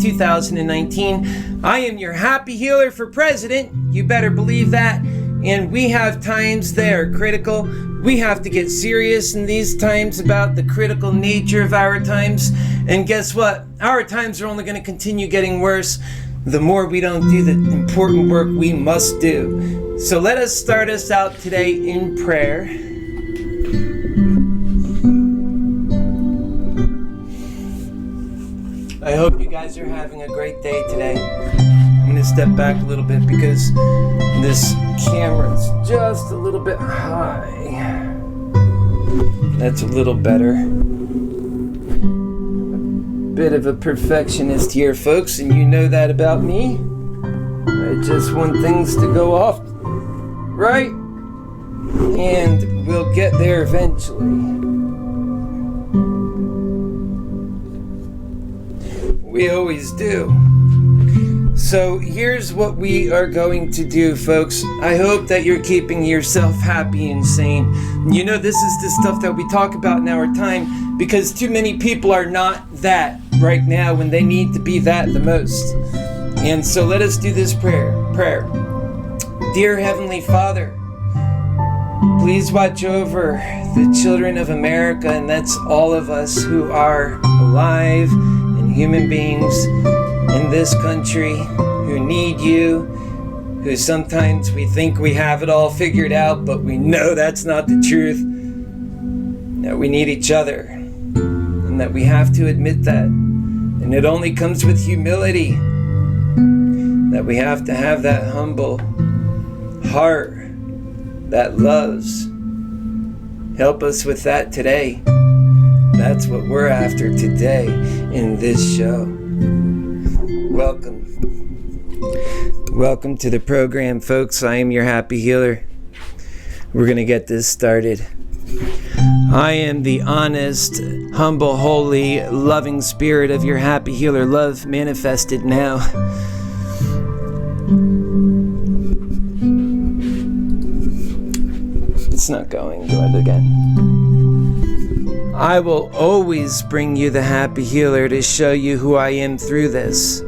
2019. I am your happy healer for president. You better believe that. And we have times that are critical. We have to get serious in these times about the critical nature of our times. And guess what? Our times are only going to continue getting worse the more we don't do the important work we must do. So let us start us out today in prayer. I hope you guys are having a great day today. I'm going to step back a little bit because this camera's just a little bit high. That's a little better. Bit of a perfectionist here, folks, and you know that about me. I just want things to go off right, and we'll get there eventually. We always do. So here's what we are going to do, folks. I hope that you're keeping yourself happy and sane. You know, this is the stuff that we talk about in our time because too many people are not that right now when they need to be that the most. And so let us do this prayer. Dear Heavenly Father, please watch over the children of America, and that's all of us who are alive and human beings in this country who need you, who sometimes we think we have it all figured out, but we know that's not the truth, that we need each other, and that we have to admit that. And it only comes with humility, that we have to have that humble heart that loves. Help us with that today. That's what we're after today in this show. Welcome to the program, folks. I am your happy healer. We're going to get this started. I am the honest, humble, holy, loving spirit of your happy healer, love manifested now. It's not going. Go ahead again. I will always bring you the happy healer to show you who I am through this.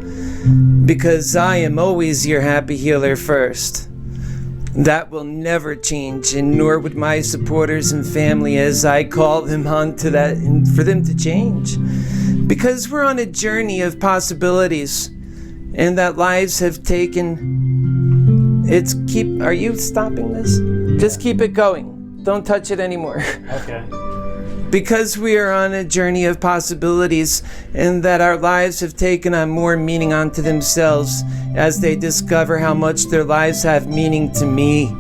Because I am always your happy healer first. That will never change, and nor would my supporters and family as I call them onto that and for them to change. Because we're on a journey of possibilities, and that lives have taken... Are you stopping this? Just keep it going. Don't touch it anymore. Okay. Because we are on a journey of possibilities, and that our lives have taken on more meaning unto themselves as they discover how much their lives have meaning to me.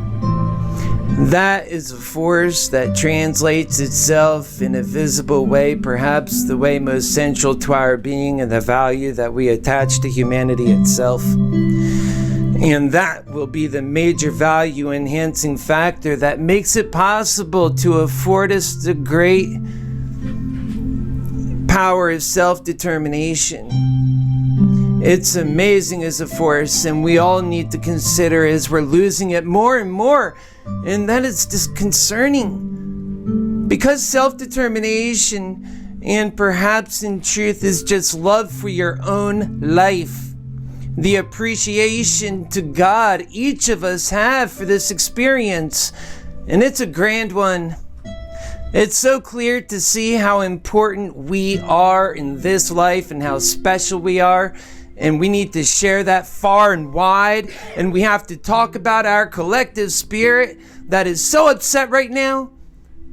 That is a force that translates itself in a visible way, perhaps the way most central to our being and the value that we attach to humanity itself. And that will be the major value enhancing factor that makes it possible to afford us the great power of self-determination. It's amazing as a force, and we all need to consider as we're losing it more and more, and that is disconcerting. Because self-determination, and perhaps in truth, is just love for your own life. The appreciation to God each of us have for this experience, and it's a grand one. It's so clear to see how important we are in this life and how special we are, and we need to share that far and wide, and we have to talk about our collective spirit that is so upset right now.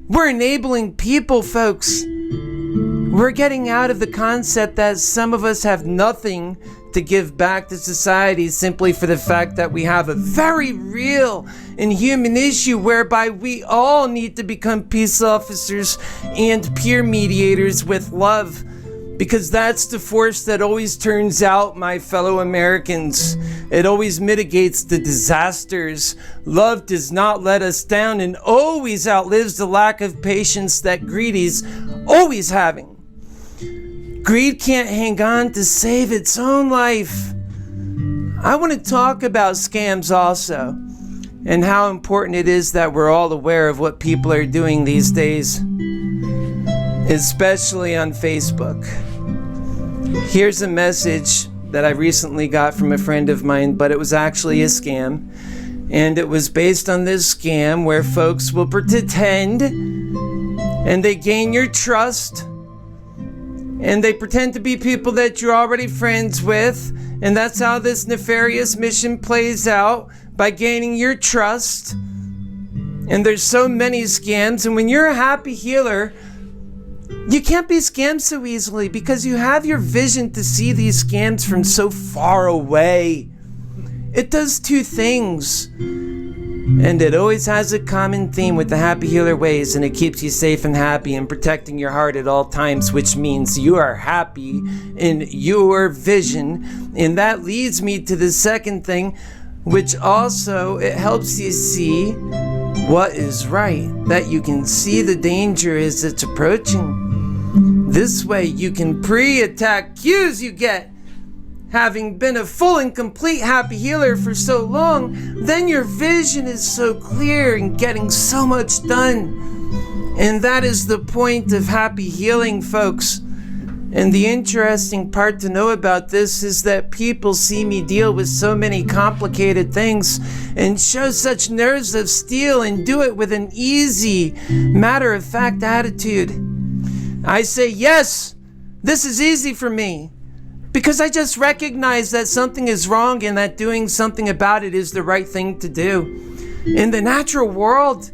We're enabling people, folks. We're getting out of the concept that some of us have nothing to give back to society simply for the fact that we have a very real and human issue whereby we all need to become peace officers and peer mediators with love. Because that's the force that always turns out, my fellow Americans. It always mitigates the disasters. Love does not let us down and always outlives the lack of patience that greed is always having. Greed can't hang on to save its own life. I want to talk about scams also, and how important it is that we're all aware of what people are doing these days, especially on Facebook. Here's a message that I recently got from a friend of mine, but it was actually a scam. And it was based on this scam where folks will pretend and they gain your trust and they pretend to be people that you're already friends with. And that's how this nefarious mission plays out, by gaining your trust. And there's so many scams. And when you're a happy healer, you can't be scammed so easily because you have your vision to see these scams from so far away. It does two things, and it always has a common theme with the happy healer ways, and it keeps you safe and happy and protecting your heart at all times, which means you are happy in your vision. And that leads me to the second thing, which also it helps you see what is right, that you can see the danger as it's approaching. This way you can pre-attack cues you get. Having been a full and complete happy healer for so long, then your vision is so clear and getting so much done. And that is the point of happy healing, folks. And the interesting part to know about this is that people see me deal with so many complicated things and show such nerves of steel and do it with an easy, matter-of-fact attitude. I say, yes, this is easy for me, because I just recognize that something is wrong and that doing something about it is the right thing to do. In the natural world,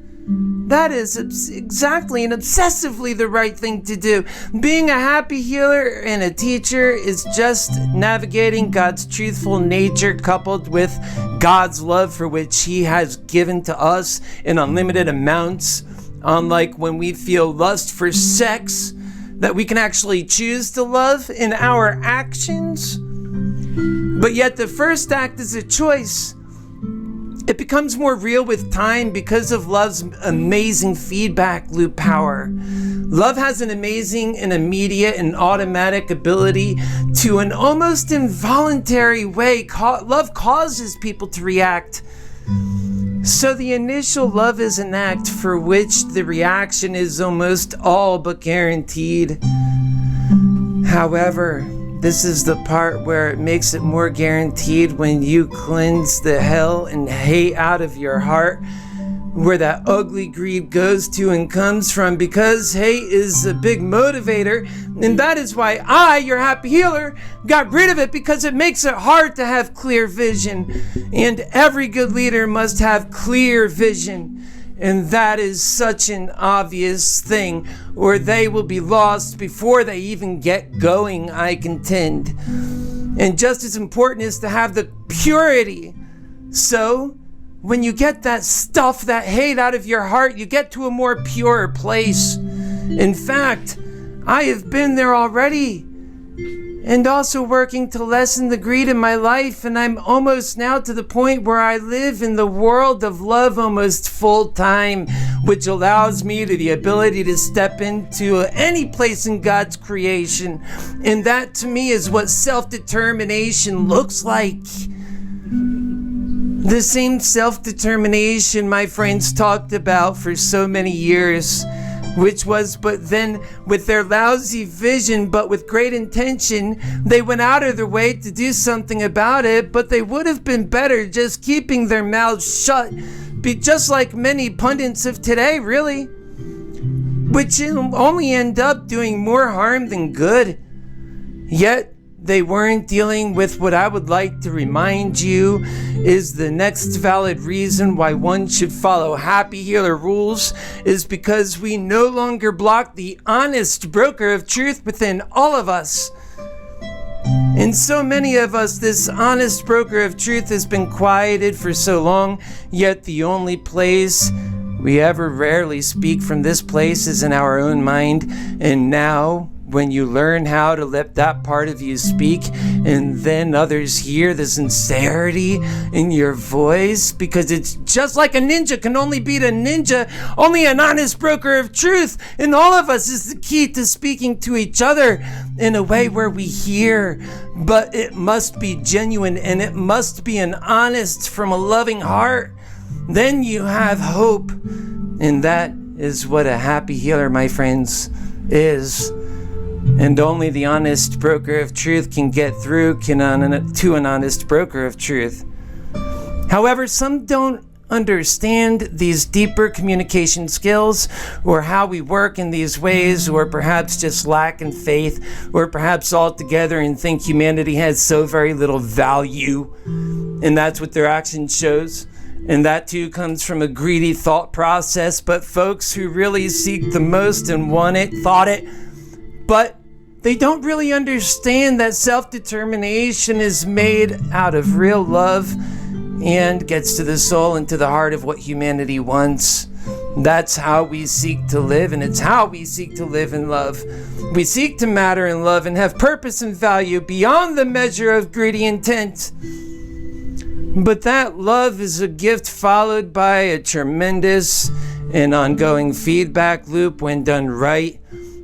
that is exactly and obsessively the right thing to do. Being a happy healer and a teacher is just navigating God's truthful nature coupled with God's love for which He has given to us in unlimited amounts. Unlike when we feel lust for sex, that we can actually choose to love in our actions. But yet the first act is a choice. It becomes more real with time because of love's amazing feedback loop power. Love has an amazing and immediate and automatic ability to an almost involuntary way. Love causes people to react. So the initial love is an act for which the reaction is almost all but guaranteed. However, this is the part where it makes it more guaranteed when you cleanse the hell and hate out of your heart, where that ugly greed goes to and comes from, because hate is a big motivator. And that is why I, your happy healer, got rid of it, because it makes it hard to have clear vision. And every good leader must have clear vision. And that is such an obvious thing, or they will be lost before they even get going, I contend. And just as important is to have the purity. So, when you get that stuff, that hate out of your heart, you get to a more pure place. In fact, I have been there already, and also working to lessen the greed in my life, and I'm almost now to the point where I live in the world of love almost full time, which allows me the ability to step into any place in God's creation. And that to me is what self-determination looks like. The same self-determination my friends talked about for so many years, which was, but then with their lousy vision, but with great intention, they went out of their way to do something about it, but they would have been better just keeping their mouths shut, be just like many pundits of today, really, which only end up doing more harm than good. Yet, they weren't dealing with what I would like to remind you is the next valid reason why one should follow happy healer rules is because we no longer block the honest broker of truth within all of us. And so many of us, this honest broker of truth has been quieted for so long, yet the only place we ever rarely speak from this place is in our own mind. And now, when you learn how to let that part of you speak, and then others hear the sincerity in your voice, because it's just like a ninja can only beat a ninja, only an honest broker of truth in all of us is the key to speaking to each other in a way where we hear, but it must be genuine and it must be an honest from a loving heart. Then you have hope, and that is what a happy healer, my friends, is. And only the honest broker of truth can get through to an honest broker of truth. However, some don't understand these deeper communication skills, or how we work in these ways, or perhaps just lack in faith, or perhaps altogether and think humanity has so very little value, and that's what their action shows. And that too comes from a greedy thought process. But folks who really seek the most and want it, thought it, but they don't really understand that self-determination is made out of real love and gets to the soul and to the heart of what humanity wants. That's how we seek to live, and it's how we seek to live in love. We seek to matter in love and have purpose and value beyond the measure of greedy intent. But that love is a gift followed by a tremendous and ongoing feedback loop when done right,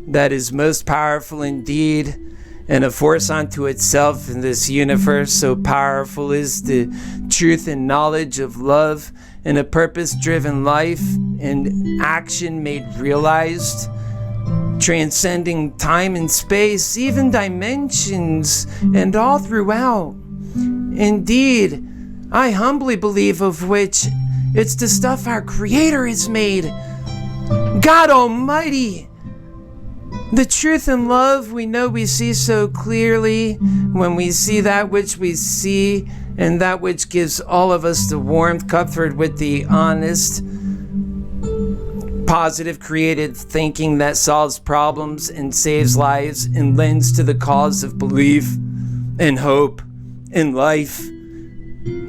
that is most powerful indeed, and a force unto itself in this universe. So powerful is the truth and knowledge of love, and a purpose-driven life and action made realized, transcending time and space, even dimensions, and all throughout. Indeed, I humbly believe of which it's the stuff our Creator has made. God Almighty! The truth and love we know we see so clearly when we see that which we see, and that which gives all of us the warmth, comfort with the honest, positive, creative thinking that solves problems and saves lives and lends to the cause of belief and hope in life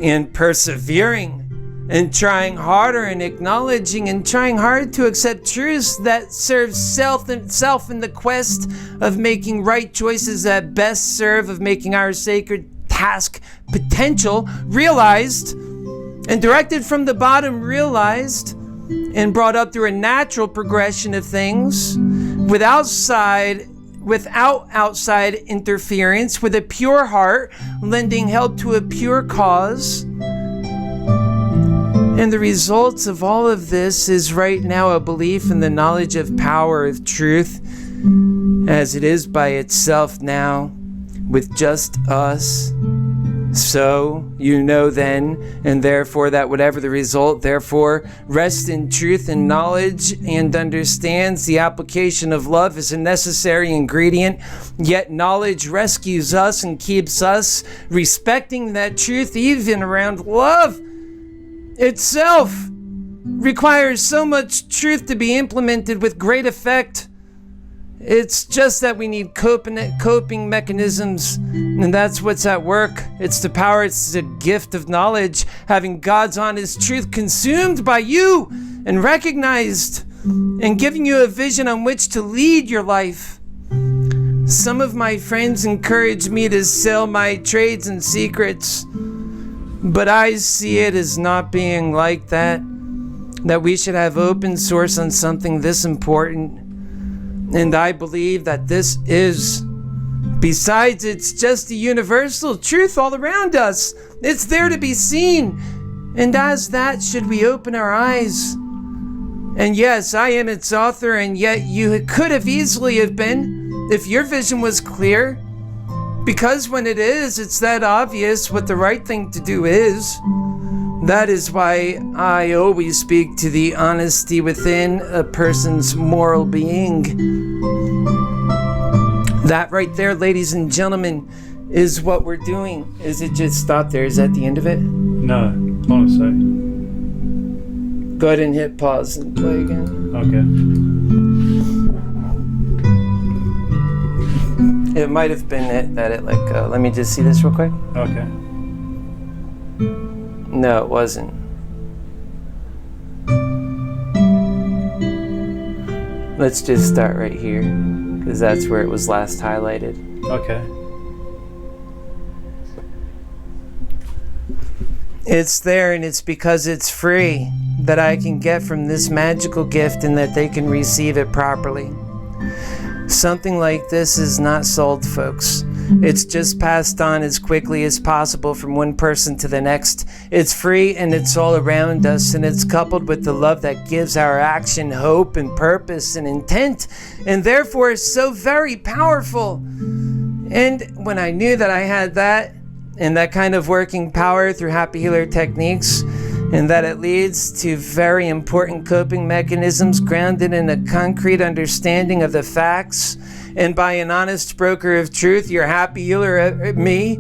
and persevering and trying harder and acknowledging and trying hard to accept truths that serve self in the quest of making right choices that best serve of making our sacred task potential realized and directed from the bottom, realized and brought up through a natural progression of things without outside interference, with a pure heart lending help to a pure cause. And the results of all of this is right now a belief in the knowledge of power of truth, as it is by itself now, with just us. So, you know then, and therefore that whatever the result, therefore, rest in truth and knowledge, and understands the application of love is a necessary ingredient, yet knowledge rescues us and keeps us respecting that truth even around love itself requires so much truth to be implemented with great effect. It's just that we need coping mechanisms, and that's what's at work. It's the power, it's the gift of knowledge, having God's honest truth consumed by you and recognized, and giving you a vision on which to lead your life. Some of my friends encourage me to sell my trades and secrets, but I see it as not being like that we should have open source on something this important. And I believe that this is, besides it's just a universal truth all around us, it's there to be seen. And as that, should we open our eyes? And yes, I am its author, and yet you could have easily have been, if your vision was clear. Because when it is, it's that obvious what the right thing to do is. That is why I always speak to the honesty within a person's moral being. That right there, ladies and gentlemen, is what we're doing. Is it just stop there? Is that the end of it? No, honestly. Go ahead and hit pause and play again. Okay. It might have been let me just see this real quick. Okay. No, it wasn't. Let's just start right here, because that's where it was last highlighted. Okay. It's there, and it's because it's free that I can get from this magical gift, and that they can receive it properly. Something like this is not sold, folks. It's just passed on as quickly as possible from one person to the next. It's free and it's all around us, and it's coupled with the love that gives our action hope and purpose and intent, and therefore is so very powerful. And when I knew that I had that, and that kind of working power through happy healer techniques, and that it leads to very important coping mechanisms grounded in a concrete understanding of the facts, and by an honest broker of truth, your happy healer, me,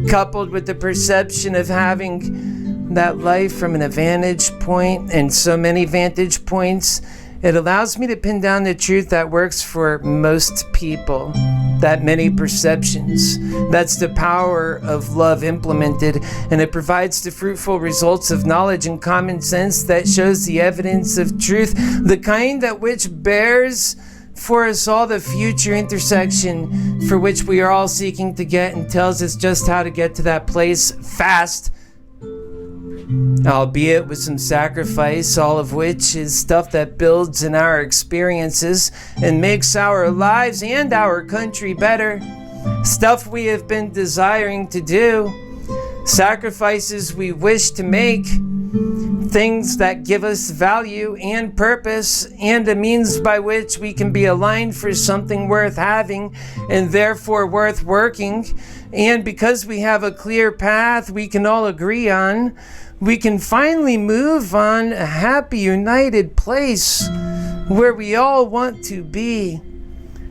coupled with the perception of having that life from an vantage point and so many vantage points, it allows me to pin down the truth that works for most people. That many perceptions. That's the power of love implemented, and it provides the fruitful results of knowledge and common sense that shows the evidence of truth, the kind that which bears for us all the future intersection for which we are all seeking to get, and tells us just how to get to that place fast, albeit with some sacrifice, all of which is stuff that builds in our experiences and makes our lives and our country better. Stuff we have been desiring to do, sacrifices we wish to make, things that give us value and purpose, and a means by which we can be aligned for something worth having and therefore worth working. And because we have a clear path we can all agree on, we can finally move on a happy, united place where we all want to be.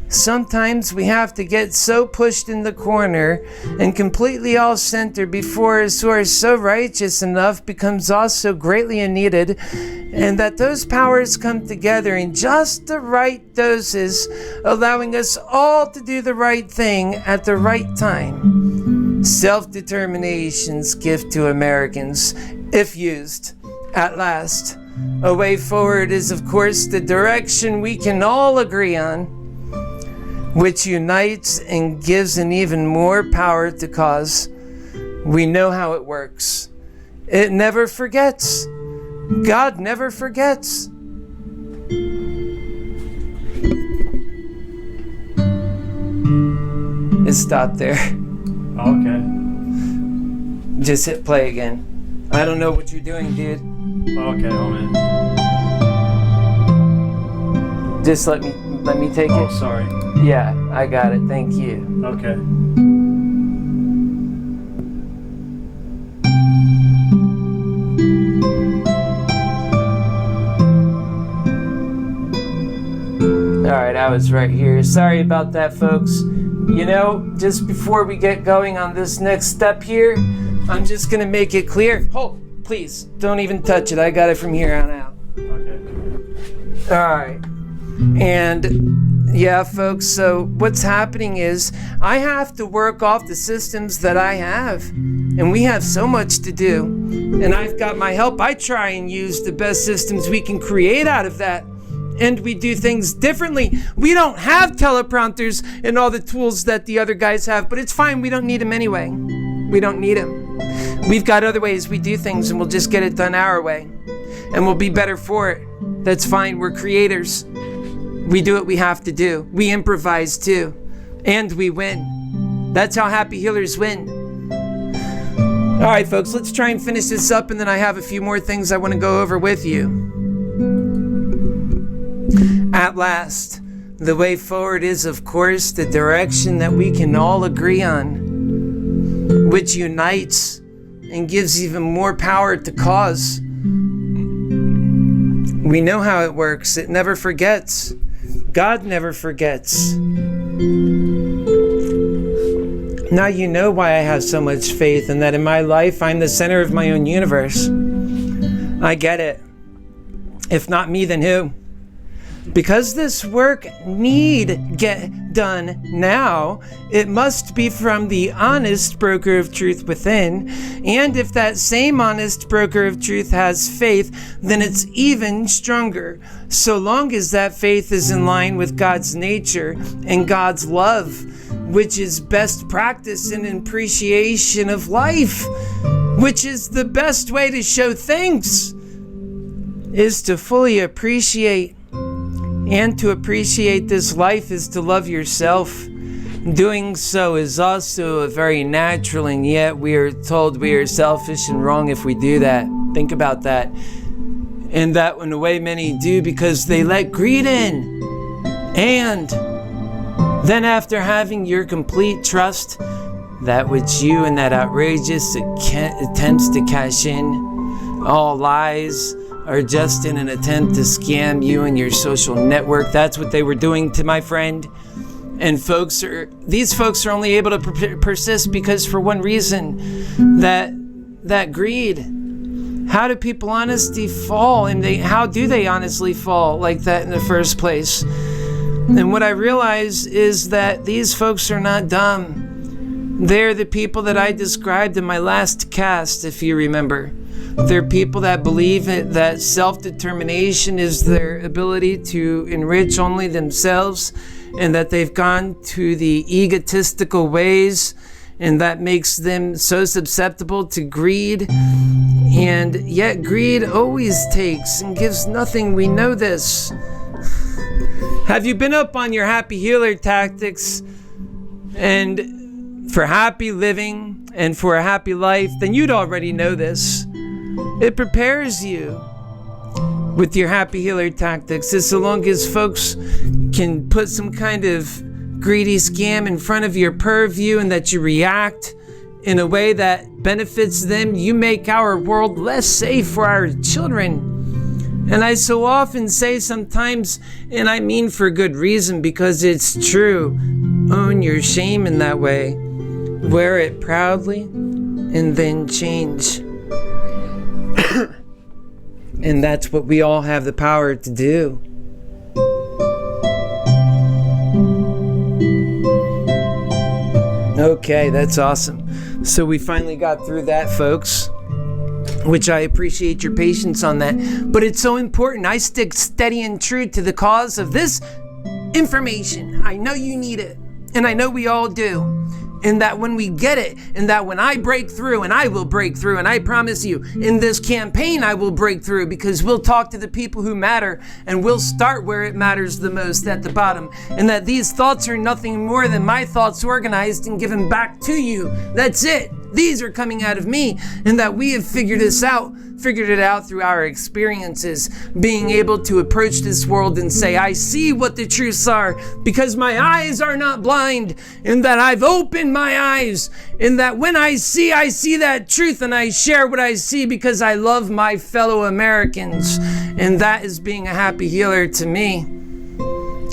Sometimes we have to get so pushed in the corner and completely all center before us who are so righteous enough becomes also greatly needed, and that those powers come together in just the right doses, allowing us all to do the right thing at the right time. Self-determination's gift to Americans, if used, at last. A way forward is, of course, the direction we can all agree on, which unites and gives an even more power to cause. We know how it works. It never forgets. God never forgets. It stopped there. Okay. Just hit play again. I don't know what you're doing, dude. Okay, hold on. Just let me take it. Oh, sorry. Yeah, I got it. Thank you. Okay. Alright, I was right here. Sorry about that, folks. You know, just before we get going on this next step here, I'm just gonna make it clear. Hold, please, don't even touch it. I got it from here on out. Okay. Alright. And yeah, folks, so what's happening is I have to work off the systems that I have. And we have so much to do. And I've got my help. I try and use the best systems we can create out of that. And we do things differently. We don't have teleprompters and all the tools that the other guys have, but it's fine. We don't need them anyway. We don't need them. We've got other ways we do things, and we'll just get it done our way. And we'll be better for it. That's fine. We're creators. We do what we have to do. We improvise too. And we win. That's how happy healers win. All right, folks, let's try and finish this up, and then I have a few more things I want to go over with you. At last, the way forward is, of course, the direction that we can all agree on, which unites and gives even more power to cause. We know how it works. It never forgets. God never forgets. Now you know why I have so much faith, and that in my life I'm the center of my own universe. I get it. If not me, then who? Because this work need get done now, it must be from the honest broker of truth within. And if that same honest broker of truth has faith, then it's even stronger. So long as that faith is in line with God's nature and God's love, which is best practice and appreciation of life, which is the best way to show thanks, is to fully appreciate. And to appreciate this life is to love yourself. Doing so is also a very natural, and yet we are told we are selfish and wrong if we do that. Think about that. And that in a way many do because they let greed in. And then after having your complete trust, that which you and that outrageous attempts to cash in, all lies are just in an attempt to scam you and your social network. That's what they were doing to my friend. And these folks are only able to persist because for one reason, that greed. How do people honestly fall? And how do they honestly fall like that in the first place? And what I realize is that these folks are not dumb. They're the people that I described in my last cast, if you remember. They're people that believe that self-determination is their ability to enrich only themselves, and that they've gone to the egotistical ways, and that makes them so susceptible to greed. And yet greed always takes and gives nothing. We know this. Have you been up on your happy healer tactics and for happy living and for a happy life? Then you'd already know this. It prepares you with your happy healer tactics. As so long as folks can put some kind of greedy scam in front of your purview and that you react in a way that benefits them, you make our world less safe for our children. And I so often say sometimes, and I mean for good reason, because it's true, own your shame in that way. Wear it proudly and then change. And that's what we all have the power to do. Okay, that's awesome. So we finally got through that, folks, which I appreciate your patience on that. But it's so important. I stick steady and true to the cause of this information. I know you need it, and I know we all do. And that when we get it, and that when I break through, and I will break through, and I promise you, in this campaign I will break through, because we'll talk to the people who matter, and we'll start where it matters the most, at the bottom. And that these thoughts are nothing more than my thoughts organized and given back to you. That's it. These are coming out of me, and that we have figured it out through our experiences, being able to approach this world and say, I see what the truths are, because my eyes are not blind, and that I've opened my eyes, and that when I see that truth, and I share what I see because I love my fellow Americans, and that is being a happy healer to me.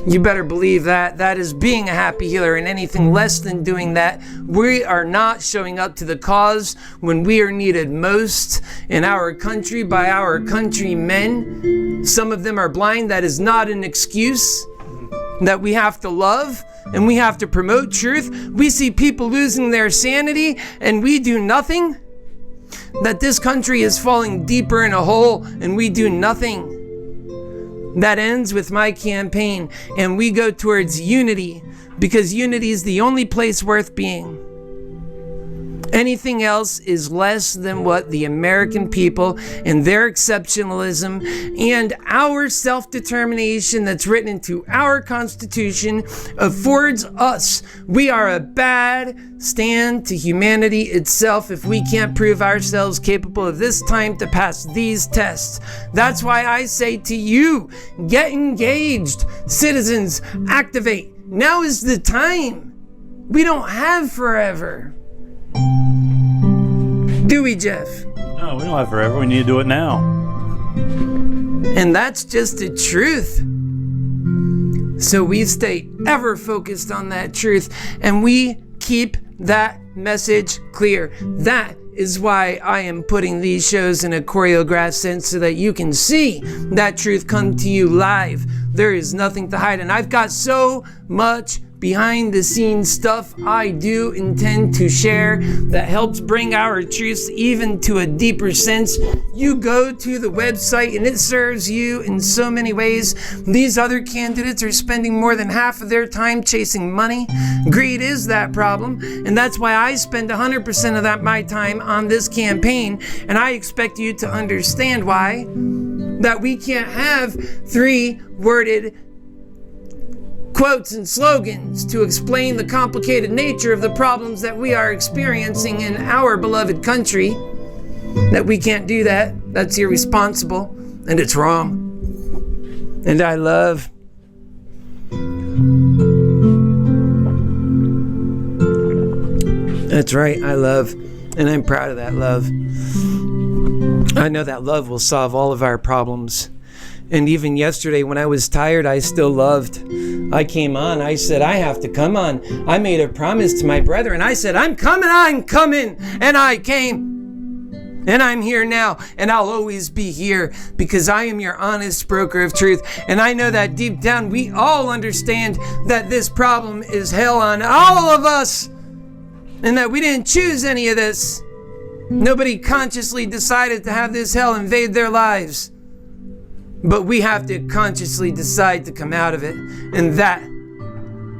You better believe that. That is being a happy healer, and anything less than doing that, we are not showing up to the cause when we are needed most in our country by our countrymen. Some of them are blind. That is not an excuse. That we have to love and we have to promote truth. We see people losing their sanity and we do nothing. That this country is falling deeper in a hole and we do nothing. That ends with my campaign, and we go towards unity, because unity is the only place worth being. Anything else is less than what the American people and their exceptionalism and our self-determination that's written into our Constitution affords us. We are a bad stand to humanity itself if we can't prove ourselves capable of this time to pass these tests. That's why I say to you, get engaged. Citizens, activate. Now is the time. We don't have forever. Do we, Jeff? No, we don't have forever. We need to do it now. And that's just the truth. So we stay ever focused on that truth, and we keep that message clear. That is why I am putting these shows in a choreographed sense, so that you can see that truth come to you live. There is nothing to hide, and I've got so much behind the scenes stuff I do intend to share that helps bring our truths even to a deeper sense. You go to the website and it serves you in so many ways. These other candidates are spending more than half of their time chasing money. Greed is that problem, and that's why I spend 100% of my time on this campaign, and I expect you to understand why. That we can't have three-worded quotes and slogans to explain the complicated nature of the problems that we are experiencing in our beloved country, that we can't do that. That's irresponsible, and it's wrong. And I love. That's right, I love, and I'm proud of that love. I know that love will solve all of our problems. And even yesterday when I was tired, I still loved. I came on, I said, I have to come on. I made a promise to my brother, and I said, I'm coming, and I came. And I'm here now, and I'll always be here because I am your honest broker of truth. And I know that deep down we all understand that this problem is hell on all of us, and that we didn't choose any of this. Nobody consciously decided to have this hell invade their lives. But we have to consciously decide to come out of it. And that,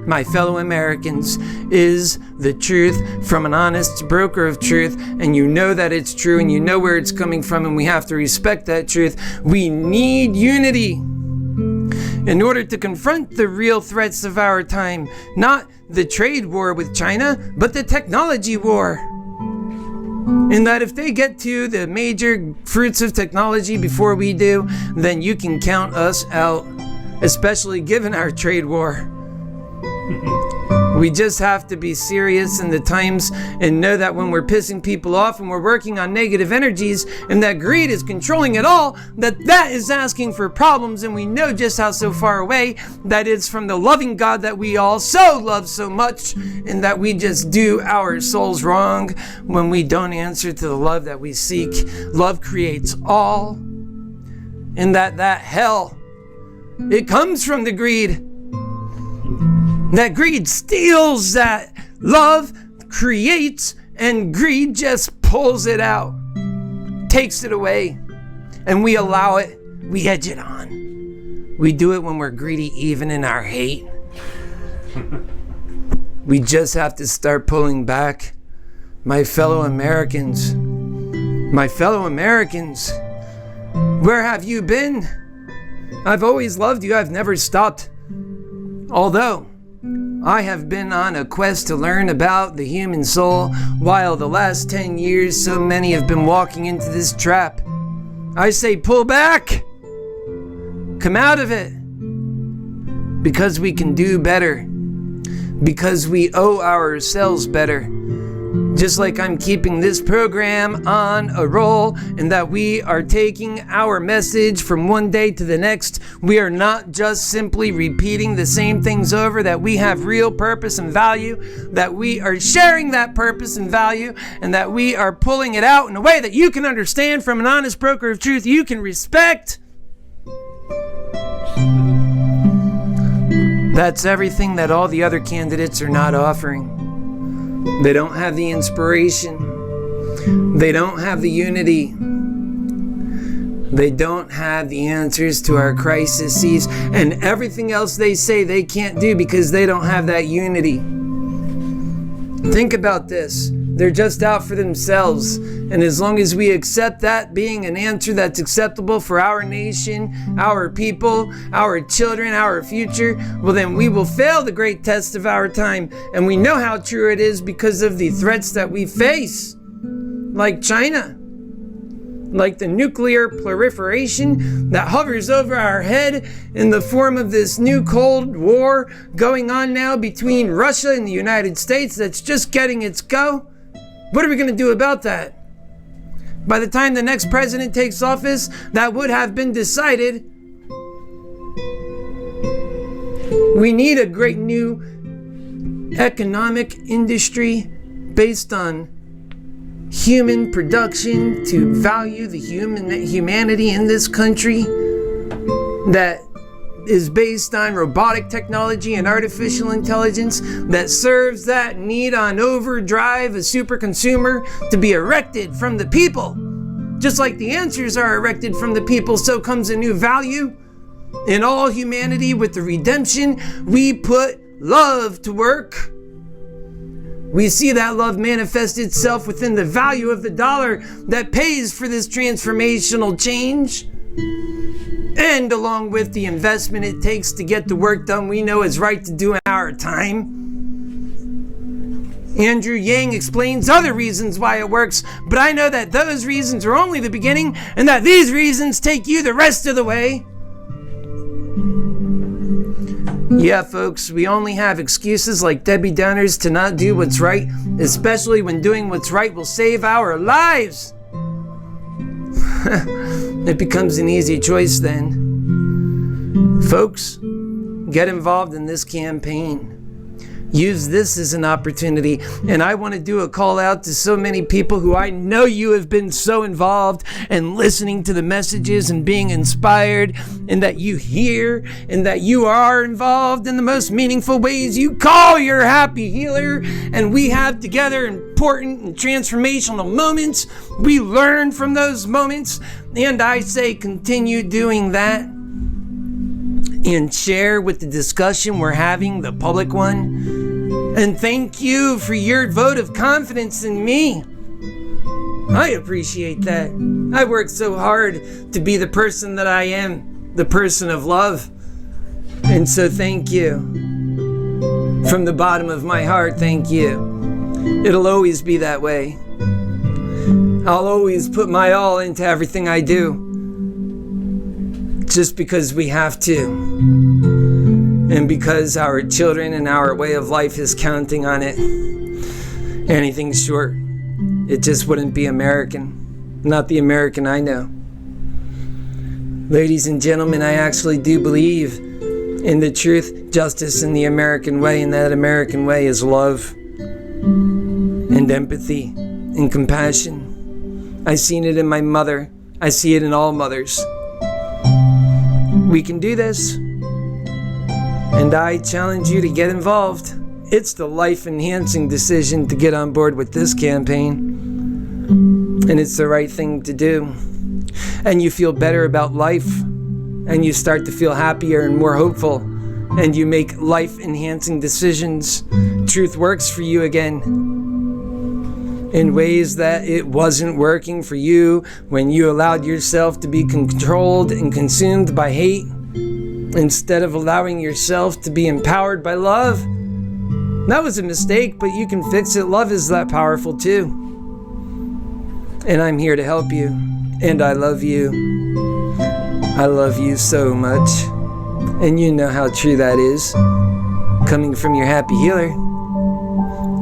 my fellow Americans, is the truth from an honest broker of truth. And you know that it's true, and you know where it's coming from, and we have to respect that truth. We need unity in order to confront the real threats of our time. Not the trade war with China, but the technology war. In that if they get to the major fruits of technology before we do, then you can count us out, especially given our trade war. We just have to be serious in the times and know that when we're pissing people off and we're working on negative energies and that greed is controlling it all, that is asking for problems, and we know just how so far away that is from the loving God that we all so love so much, and that we just do our souls wrong when we don't answer to the love that we seek. Love creates all, and that hell, it comes from the greed. That greed steals that love creates, and greed just pulls it out, takes it away, and we allow it, we edge it on. We do it when we're greedy, even in our hate. We just have to start pulling back. My fellow Americans, where have you been? I've always loved you. I've never stopped. Although I have been on a quest to learn about the human soul, while the last 10 years so many have been walking into this trap. I say pull back! Come out of it! Because we can do better. Because we owe ourselves better. Just like I'm keeping this program on a roll, and that we are taking our message from one day to the next. We are not just simply repeating the same things over, that we have real purpose and value, that we are sharing that purpose and value, and that we are pulling it out in a way that you can understand from an honest broker of truth you can respect. That's everything that all the other candidates are not offering. They don't have the inspiration. They don't have the unity. They don't have the answers to our crises, and everything else they say they can't do because they don't have that unity. Think about this. They're just out for themselves. And as long as we accept that being an answer that's acceptable for our nation, our people, our children, our future, well then we will fail the great test of our time. And we know how true it is because of the threats that we face. Like China. Like the nuclear proliferation that hovers over our head in the form of this new Cold War going on now between Russia and the United States that's just getting its go. What are we going to do about that? By the time the next president takes office, that would have been decided. We need a great new economic industry based on human production to value the humanity in this country, that is based on robotic technology and artificial intelligence, that serves that need on overdrive, a super consumer, to be erected from the people. Just like the answers are erected from the people, so comes a new value in all humanity with the redemption. We put love to work. We see that love manifest itself within the value of the dollar that pays for this transformational change. and along with the investment it takes to get the work done we know is right to do in our time. Andrew Yang explains other reasons why it works, but I know that those reasons are only the beginning and that these reasons take you the rest of the way. Yeah, folks, we only have excuses like Debbie Downers to not do what's right, especially when doing what's right will save our lives. It becomes an easy choice then. Folks, get involved in this campaign. Use this as an opportunity, and I want to do a call out to so many people who I know you have been so involved and listening to the messages and being inspired, and that you hear and that you are involved in the most meaningful ways. You call your happy healer, and we have together important and transformational moments. We learn from those moments, and I say continue doing that and share with the discussion we're having, the public one. And thank you for your vote of confidence in me. I appreciate that. I worked so hard to be the person that I am, the person of love. And so thank you. From the bottom of my heart, thank you. It'll always be that way. I'll always put my all into everything I do. Just because we have to, and because our children and our way of life is counting on it. Anything short, it just wouldn't be American, not the American I know. Ladies and gentlemen, I actually do believe in the truth, justice, and the American way, and that American way is love and empathy and compassion. I've seen it in my mother. I see it in all mothers. We can do this, and I challenge you to get involved. It's the life-enhancing decision to get on board with this campaign, and it's the right thing to do. And you feel better about life, and you start to feel happier and more hopeful, and you make life-enhancing decisions. Truth works for you again in ways that it wasn't working for you when you allowed yourself to be controlled and consumed by hate instead of allowing yourself to be empowered by love. That was a mistake, but you can fix it. Love is that powerful too. And I'm here to help you. And I love you. I love you so much. And you know how true that is. Coming from your happy healer.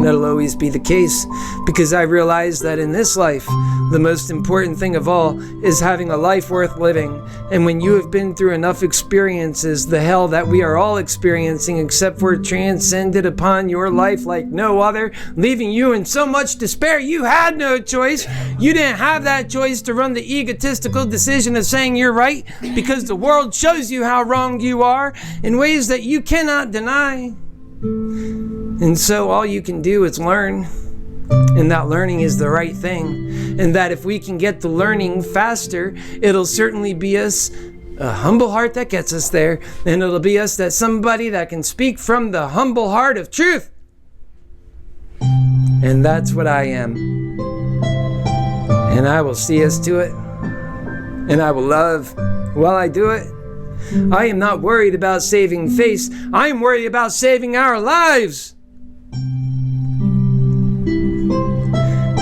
That'll always be the case, because I realize that in this life, the most important thing of all is having a life worth living. And when you have been through enough experiences, the hell that we are all experiencing, except for transcended upon your life like no other, leaving you in so much despair, you had no choice. You didn't have that choice to run the egotistical decision of saying you're right, because the world shows you how wrong you are in ways that you cannot deny. And so all you can do is learn, and that learning is the right thing, and that if we can get the learning faster, it'll certainly be us a humble heart that gets us there, and it'll be us that somebody that can speak from the humble heart of truth. And that's what I am. And I will see us to it, and I will love while I do it. I am not worried about saving face. I am worried about saving our lives.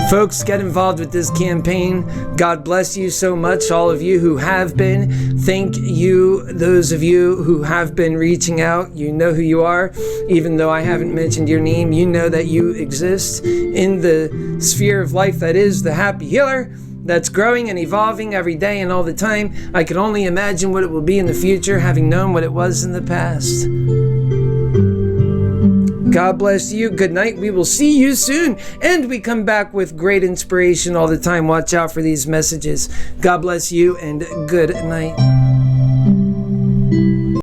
Folks, get involved with this campaign. God bless you so much, all of you who have been. Thank you, those of you who have been reaching out. You know who you are. Even though I haven't mentioned your name, you know that you exist in the sphere of life that is the happy healer, that's growing and evolving every day and all the time. I can only imagine what it will be in the future, having known what it was in the past. God bless you. Good night. We will see you soon. And we come back with great inspiration all the time. Watch out for these messages. God bless you and good night.